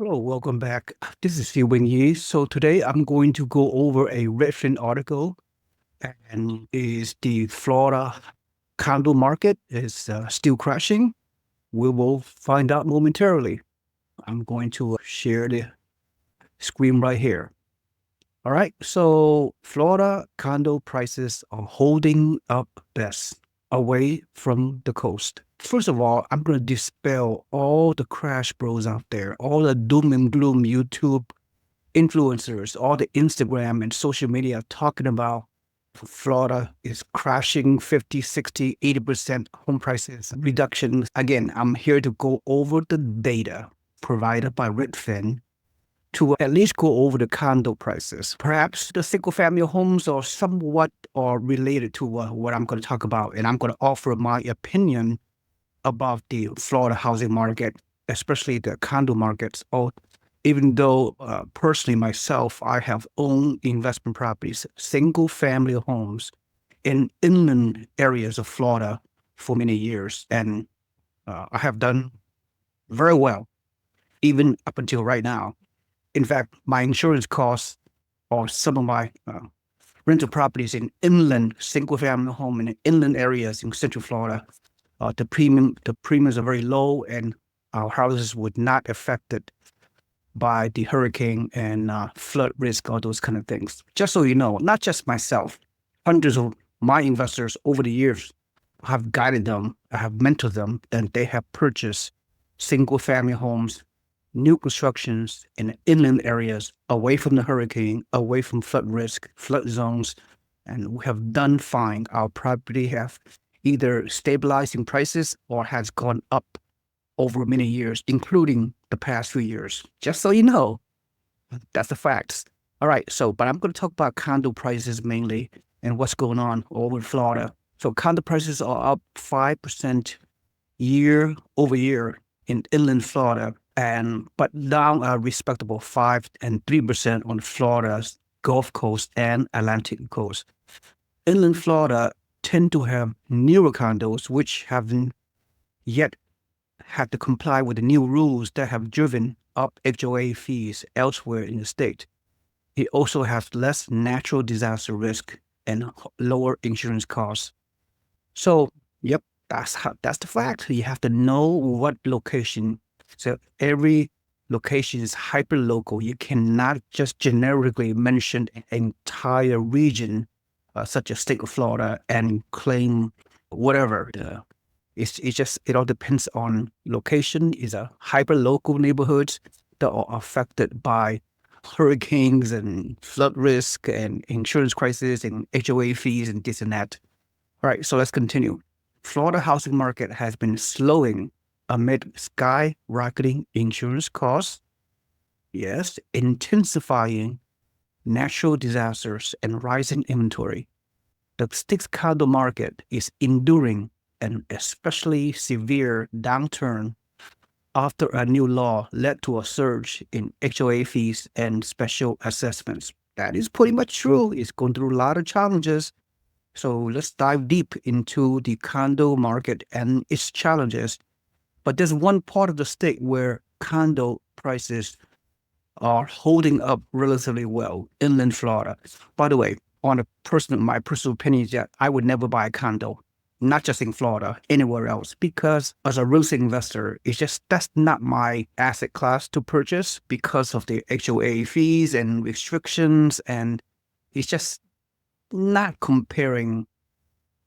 Hello, welcome back. This is Wing Yi. So today I'm going to go over a Redfin article, and is the Florida condo market is still crashing? We will find out momentarily. I'm going to share the screen right here. All right. So Florida condo prices are holding up best away from the coast. First of all, I'm going to dispel all the crash bros out there, all the doom and gloom YouTube influencers, all the Instagram and social media talking about Florida is crashing 50, 60, 80% home prices reductions. Again, I'm here to go over the data provided by Redfin to at least go over the condo prices. Perhaps the single family homes are somewhat are related to what I'm going to talk about. And I'm going to offer my opinion about the Florida housing market, especially the condo markets. Or even though personally myself, I have owned investment properties, single family homes in inland areas of Florida for many years. And I have done very well, even up until right now. In fact, my insurance costs or some of my rental properties in inland single family home in inland areas in Central Florida, the premiums are very low, and our houses were not affected by the hurricane and flood risk, all those kind of things. Just so you know, not just myself, hundreds of my investors over the years have guided them, I have mentored them, and they have purchased single family homes, new constructions in inland areas, away from the hurricane, away from flood risk, flood zones, and we have done fine. Our property have either stabilized in prices or has gone up over many years, including the past few years. Just so you know, that's the facts. All right, but I'm going to talk about condo prices mainly and what's going on over in Florida. So condo prices are up 5% year over year in inland Florida, but down a respectable 5 and 3% on Florida's Gulf Coast and Atlantic Coast. Inland Florida tend to have newer condos which haven't yet had to comply with the new rules that have driven up HOA fees elsewhere in the state. It also has less natural disaster risk and lower insurance costs. So, yep, that's the fact. You have to know what location. So every location is hyper local. You cannot just generically mention an entire region, such as state of Florida, and claim whatever. It all depends on location. Is a hyper local neighborhoods that are affected by hurricanes and flood risk and insurance crisis and HOA fees and this and that. All right, so let's continue. Florida housing market has been slowing amid skyrocketing insurance costs, yes, intensifying natural disasters and rising inventory. The state's condo market is enduring an especially severe downturn after a new law led to a surge in HOA fees and special assessments. That is pretty much true. It's going through a lot of challenges. So let's dive deep into the condo market and its challenges. But there's one part of the state where condo prices are holding up relatively well, inland Florida. By the way, my personal opinion is that I would never buy a condo, not just in Florida, anywhere else, because as a real estate investor, that's not my asset class to purchase because of the HOA fees and restrictions, and it's just not comparing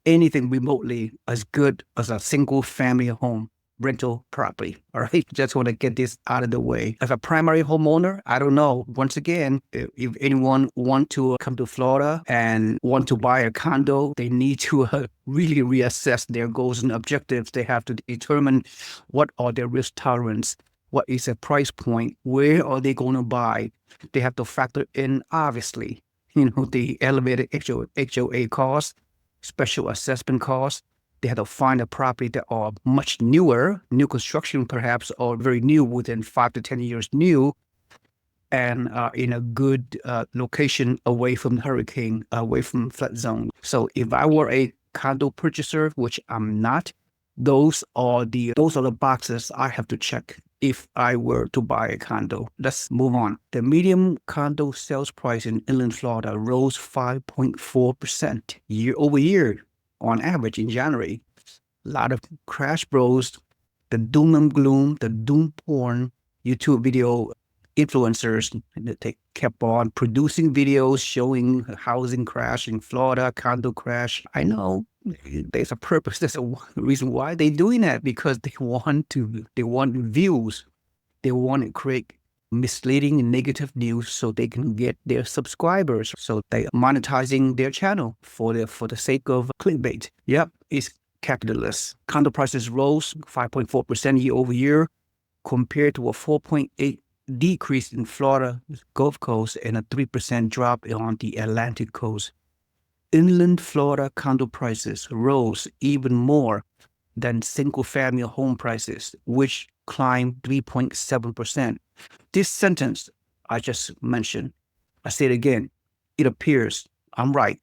anything remotely as good as a single family home rental property. All right. Just want to get this out of the way. As a primary homeowner, I don't know. Once again, if anyone want to come to Florida and want to buy a condo, they need to really reassess their goals and objectives. They have to determine what are their risk tolerance, what is a price point, where are they going to buy. They have to factor in, obviously, the elevated HOA costs, special assessment costs. They have to find a property that are much newer, new construction perhaps, or very new, within 5 to 10 years new, and in a good location away from hurricane, away from flood zone. So if I were a condo purchaser, which I'm not, those are the boxes I have to check. if I were to buy a condo. Let's move on. The median condo sales price in inland Florida rose 5.4% year over year on average in January. A lot of crash bros, the doom and gloom, the doom porn, YouTube video influencers, they kept on producing videos showing housing crash in Florida, condo crash. I know there's a purpose. There's a reason why they're doing that, because they want views. They want to create misleading and negative news so they can get their subscribers. So they are monetizing their channel for the sake of clickbait. Yep, it's capitalist. Condo prices rose 5.4% year over year, compared to a 4.8 decrease in Florida Gulf Coast and a 3% drop on the Atlantic coast. Inland Florida condo prices rose even more than single-family home prices, which climbed 3.7%. This sentence I just mentioned, I say it again, it appears I'm right.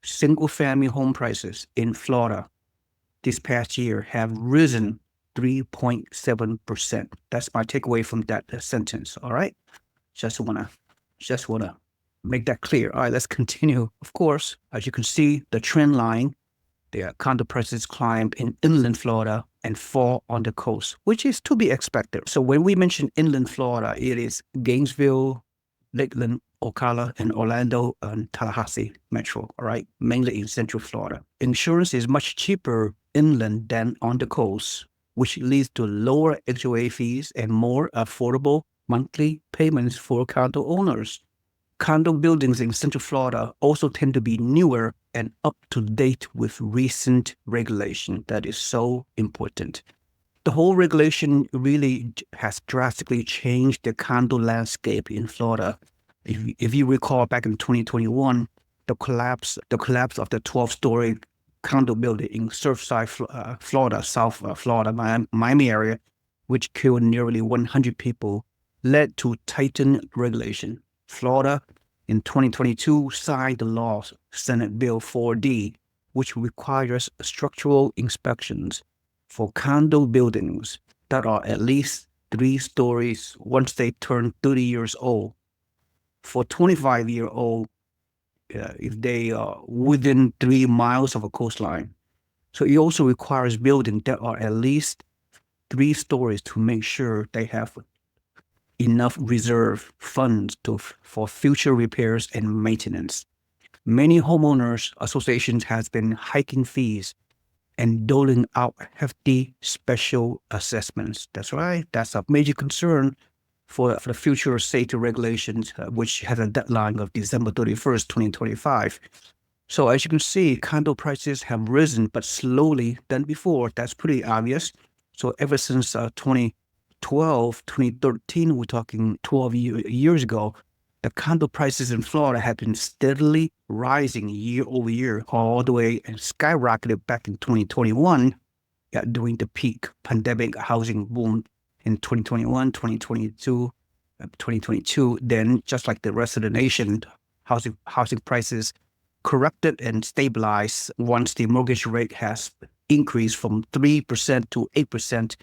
Single-family home prices in Florida this past year have risen 3.7%. That's my takeaway from that sentence. All right. Just wanna make that clear. All right, let's continue. Of course, as you can see, the trend line, the condo prices climbed in inland Florida and fall on the coast, which is to be expected. So when we mention inland Florida, it is Gainesville, Lakeland, Ocala, and Orlando and Tallahassee Metro, all right, mainly in Central Florida. Insurance is much cheaper inland than on the coast, which leads to lower HOA fees and more affordable monthly payments for condo owners. Condo buildings in Central Florida also tend to be newer and up to date with recent regulation. That is so important. The whole regulation really has drastically changed the condo landscape in Florida. If you recall, back in 2021, the collapse of the 12-story condo building in Surfside, Florida, South Florida, Miami area, which killed nearly 100 people, led to tightened regulation. Florida, in 2022, signed the law, Senate Bill 4D, which requires structural inspections for condo buildings that are at least 3 stories once they turn 30 years old. For 25-year-old, if they are within 3 miles of a coastline. So it also requires buildings that are at least 3 stories to make sure they have enough reserve funds for future repairs and maintenance. Many homeowners associations has been hiking fees and doling out hefty special assessments. That's right. That's a major concern for the future safety regulations, which has a deadline of December 31st, 2025. So as you can see, condo prices have risen, but slowly than before. That's pretty obvious. So ever since 2013, we're talking 12 years ago, the condo prices in Florida have been steadily rising year over year, all the way and skyrocketed back in 2021 during the peak pandemic housing boom in 2021, 2022. Then, just like the rest of the nation, housing prices corrected and stabilized once the mortgage rate has increased from 3% to 8%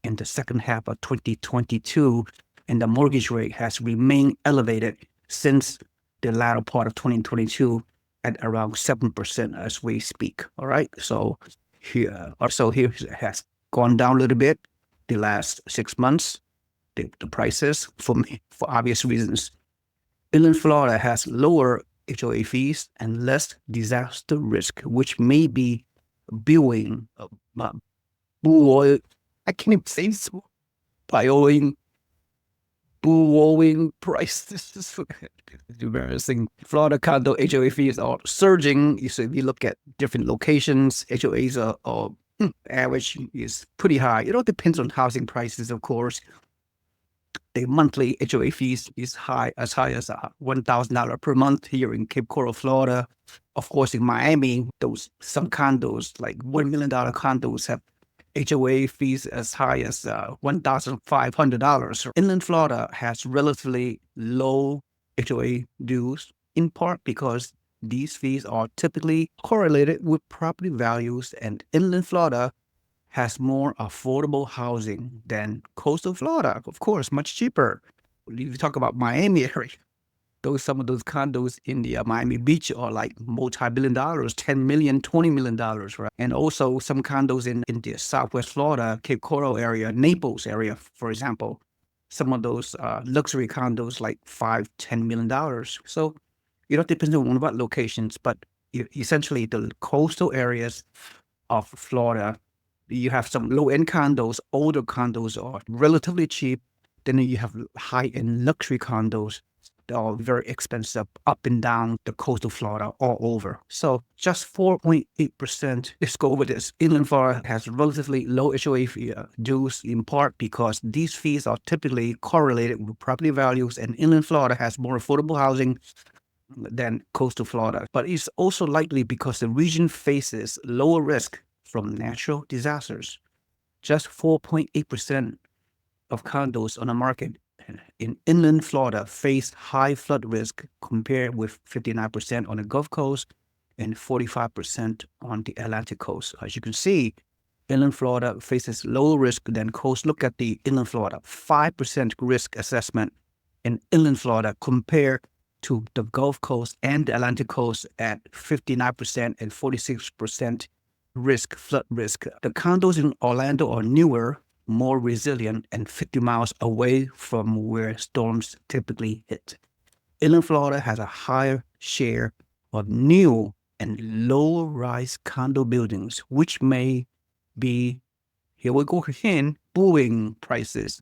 in the second half of 2022, and the mortgage rate has remained elevated since the latter part of 2022 at around 7% as we speak. All right, so here has gone down a little bit the last 6 months. The prices for obvious reasons. Inland Florida has lower HOA fees and less disaster risk, which may be buoying I can't even say this. Buoying prices. It's embarrassing. Florida condo HOA fees are surging. So if you look at different locations, HOAs are average is pretty high. It all depends on housing prices, of course. The monthly HOA fees is as high as $1,000 per month here in Cape Coral, Florida. Of course, in Miami, some condos, like $1 million condos, have HOA fees as high as $1,500. Inland Florida has relatively low HOA dues, in part because these fees are typically correlated with property values, and inland Florida has more affordable housing than coastal Florida. Of course, much cheaper. If you talk about Miami area, some of those condos in the Miami Beach are like multi-billion dollars, 10 million, $20 million, right? And also some condos in the Southwest Florida, Cape Coral area, Naples area, for example, some of those luxury condos like $5, $10 million. So it all depends on what locations, but essentially the coastal areas of Florida, you have some low-end condos, older condos are relatively cheap. Then you have high-end luxury condos that are very expensive up and down the coast of Florida all over. So just 4.8%. Let's go over this. Inland Florida has relatively low HOA fee dues in part because these fees are typically correlated with property values, and inland Florida has more affordable housing than coastal Florida. But it's also likely because the region faces lower risk from natural disasters. Just 4.8% of condos on the market in inland Florida face high flood risk compared with 59% on the Gulf Coast and 45% on the Atlantic coast. As you can see, inland Florida faces lower risk than coast. Look at the inland Florida, 5% risk assessment in inland Florida compared to the Gulf Coast and the Atlantic coast at 59% and 46% flood risk. The condos in Orlando are newer, more resilient, and 50 miles away from where storms typically hit. Inland Florida has a higher share of new and low-rise condo buildings, which may be, here we go again, booming prices.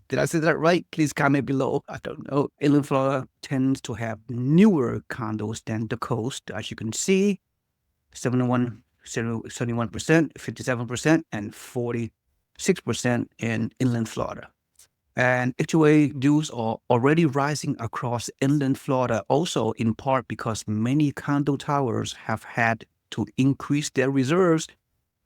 Did I say that right? Please comment below. I don't know. Inland Florida tends to have newer condos than the coast. As you can see, 71%, 57%, and 46% in inland Florida. And HOA dues are already rising across inland Florida, also in part because many condo towers have had to increase their reserves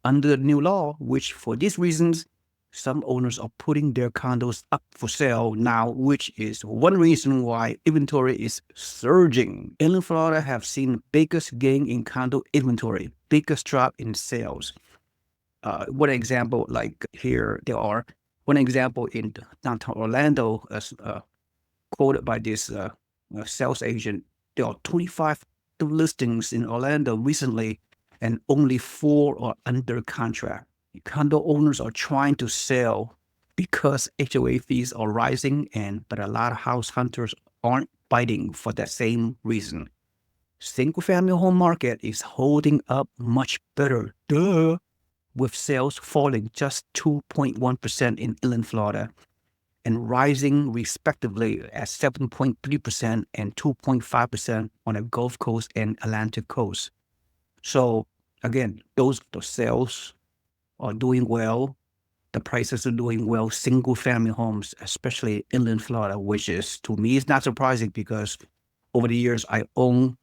under the new law, which for these reasons, some owners are putting their condos up for sale now, which is one reason why inventory is surging. Inland Florida have seen biggest gain in condo inventory, biggest drop in sales. One example, like here, there are one example in downtown Orlando, as quoted by this sales agent. There are 25 listings in Orlando recently, and only 4 are under contract. Condo owners are trying to sell because HOA fees are rising, but a lot of house hunters aren't biting for that same reason. Single-family home market is holding up much better, with sales falling just 2.1% in inland Florida and rising respectively at 7.3% and 2.5% on the Gulf Coast and Atlantic coast. So again, the sales are doing well. The prices are doing well. Single family homes, especially inland Florida, which is, to me, is not surprising because over the years I own,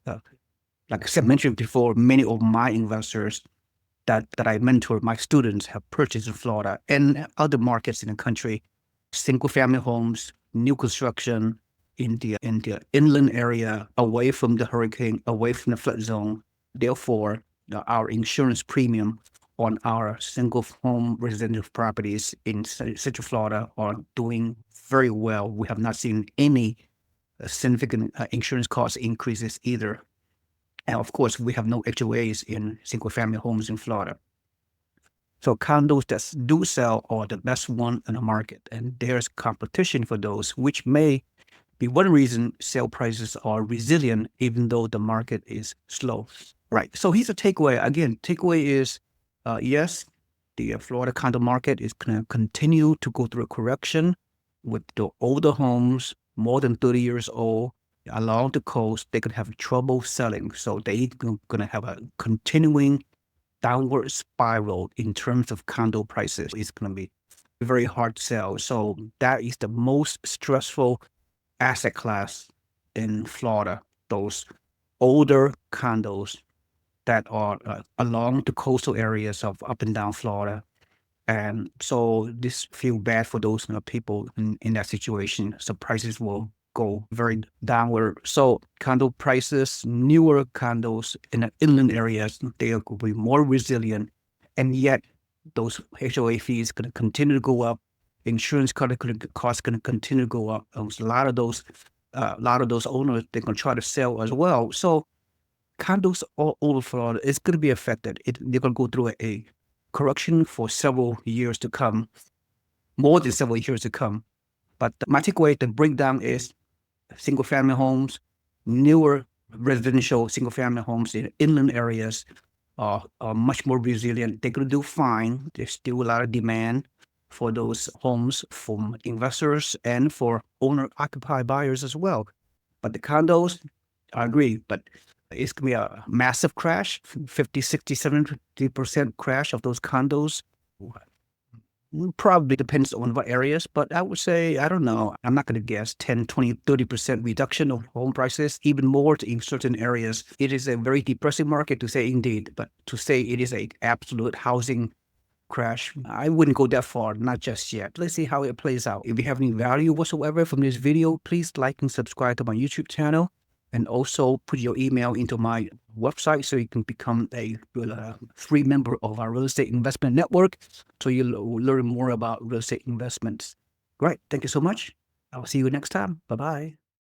like I said, mentioned before, many of my investors that I mentor, my students have purchased in Florida and other markets in the country, single family homes, new construction in the inland area, away from the hurricane, away from the flood zone. Therefore, our insurance premium on our single home residential properties in Central Florida are doing very well. We have not seen any significant insurance cost increases either. And of course, we have no HOAs in single family homes in Florida. So condos that do sell are the best one in the market, and there's competition for those, which may be one reason sale prices are resilient even though the market is slow. Right. So here's a takeaway. Again, takeaway is, yes, the Florida condo market is going to continue to go through a correction with the older homes, more than 30 years old, along the coast. They could have trouble selling. So they're going to have a continuing downward spiral in terms of condo prices. It's going to be very hard to sell. So that is the most stressful asset class in Florida, those older condos that are along the coastal areas of up and down Florida. And so this feel bad for those people in that situation. So prices will go very downward. So condo prices, newer condos in the inland areas, they will be more resilient and yet those HOA fees going to continue to go up. Insurance costs going to continue to go up. A lot of those owners, they're going to try to sell as well. So condos all over Florida, it's going to be affected. They're going to go through a correction for several years to come, more than several years to come. But my takeaway, the breakdown is single-family homes, newer residential single-family homes in inland areas are much more resilient. They're going to do fine. There's still a lot of demand for those homes from investors and for owner-occupied buyers as well. But the condos, I agree, but it's going to be a massive crash, 50, 60, 70% crash of those condos. Probably depends on what areas, but I would say, I don't know, I'm not going to guess 10, 20, 30% reduction of home prices, even more in certain areas. It is a very depressing market to say indeed, but to say it is an absolute housing crash, I wouldn't go that far, not just yet. Let's see how it plays out. If you have any value whatsoever from this video, please like and subscribe to my YouTube channel. And also put your email into my website so you can become a free member of our real estate investment network. So you'll learn more about real estate investments. Great. Thank you so much. I'll see you next time. Bye-bye.